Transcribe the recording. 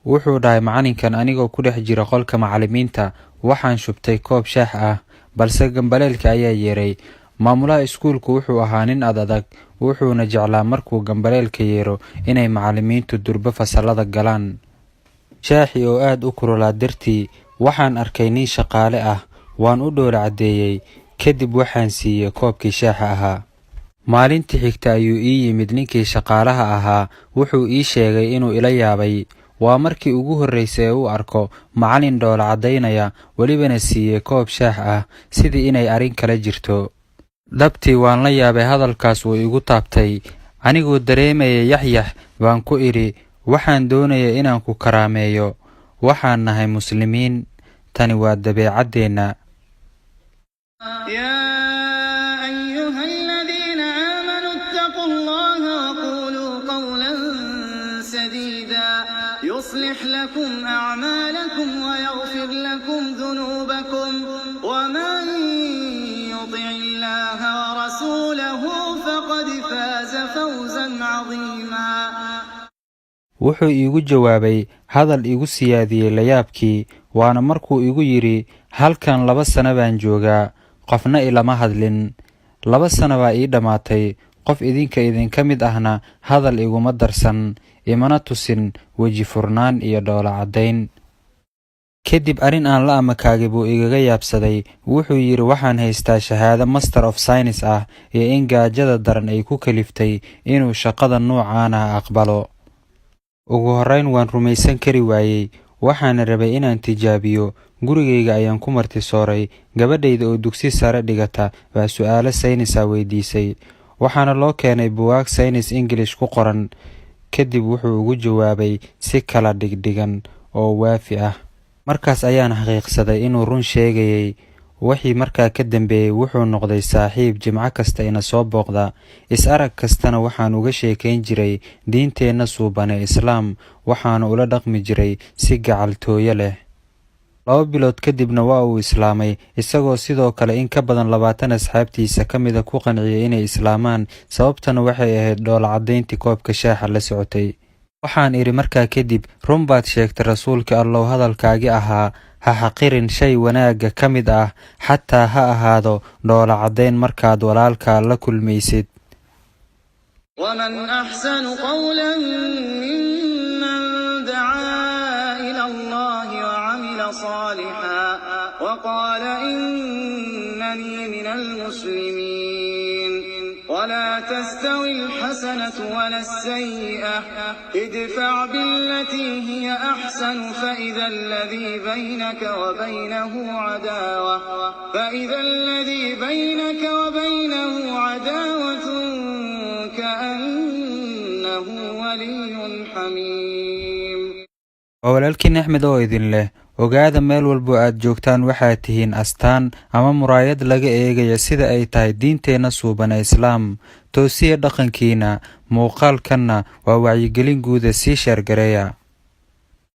wuxuu dhahay macalinkan anigoo ku dhex jira qolka macallimiinta waxaan shubtay koob shaah ah, balse gambaleelka ayaa yeeray. Maamulaha iskuulku wuxuu ahaa nin adag, wuxuuna jeclaa markuu gambaleelka yeero inay macallimiintu durba fasallada galaan. Shaaxii oo aad u kululaa dartii waxaan arkay nin shaqaale ah, waan u dhoola cadeeyay, kadib waxaan siiyey koobkii shaaha ahaa. Maalintii xigta ayuu ii yimid ninkii shaqaalaha ahaa, wuxuu ii sheegay inuu ila yaabay. Waa markii ugu horreysay ee uu arko macallin dhoola cadeynaya welibana siiyey koob shaah ah, sidii inay arrin kala jirto. Dhabtii waan la yaabay, hadalkaas wuu igu taabtay. Anigoo dareemaya yaxyax baan ku idhi, waxaan doonaya inaan ku karaameeyo, waxaan nahay muslimiin, tani waa dabeecaddeena. يصلح لكم أعمالكم ويغفر لكم ذنوبكم ومن يطع الله ورسوله فقد فاز فوزا عظيما. wuxuu iigu jawaabay hadal igu siyaadiyey layaabkii, waana markuu igu yidhi halkan 2 sano baan joogaa, qofna ilama hadlin. 2 sano baa ii dhammaatay, qof idinka mid ahna hadal iguma darsan, imana tusin weji furnaan iyo dhoola caddayn. Kadib arrin aan la amakaagay buu igaga yaabsaday. Wuxuu yidhi waxaan haystaa shahaado Master of Science ah iyo in gaajada daran ay ku kaliftay inuu shaqada noocaan ah aqbalo. Ugu horreyn waan rumaysan kari waayey, waxaana rabay inaan tijaabiyo. Gurigayga ayaan ku martisooray, gabadhayda oo dugsi sare dhigata baa su'aalo saynis ah weydiisay, waxaana loo keenay buugaag saynis English ku qoran. Kadib wuxuu ugu jawaabay si kala dhigdhigan oo waafi ah. Markaas ayaan xaqiiqsaday inuu run sheegayay. Wixii markaa ka dambeeyay wuxuu noqday saaxiib jimco kasta ina soo booqda, is-arag kastana waxaan uga sheekayn jiray diinteenna suuban ee Islaam, waxaana ula dhaqmi jiray si gacaltooyo leh. 2 bilood kadibna waa uu islaamay, isagoo sidoo kale in ka badan 20 asxaabtiisa ka mida ku qanciyay inay islaamaan, sababtana waxay ahayd dhoola caddayntii koobka shaaha la socotay. Waxaan idhi markaa kadib, run baad sheegtay rasuulka Allow, hadalkaagii ahaa ha xaqirin shay wanaagga ka mid ah, xataa ha ahaado dhoola caddayn markaad walaalkaa la kulmaysid. ومن أحسن قولا ممن دعا إلى الله وعمل صالحا وقال إنني من المسلمين. ولا تستوي الحسنة ولا السيئة، ادفع بالتي هي أحسن فإذا الذي بينك وبينه عداوة كأنه ولي حميم. walaalkiin Axmed oo idin leh, ogaada meel walbo aad joogtaan waxaad tihiin astaan ama muraayad laga eegaya sida ay tahay diinteenna suuban ee Islaam. Toosiya dhaqankiina, muuqaalkanna waa wacyigelin guud, sii sheergareeya.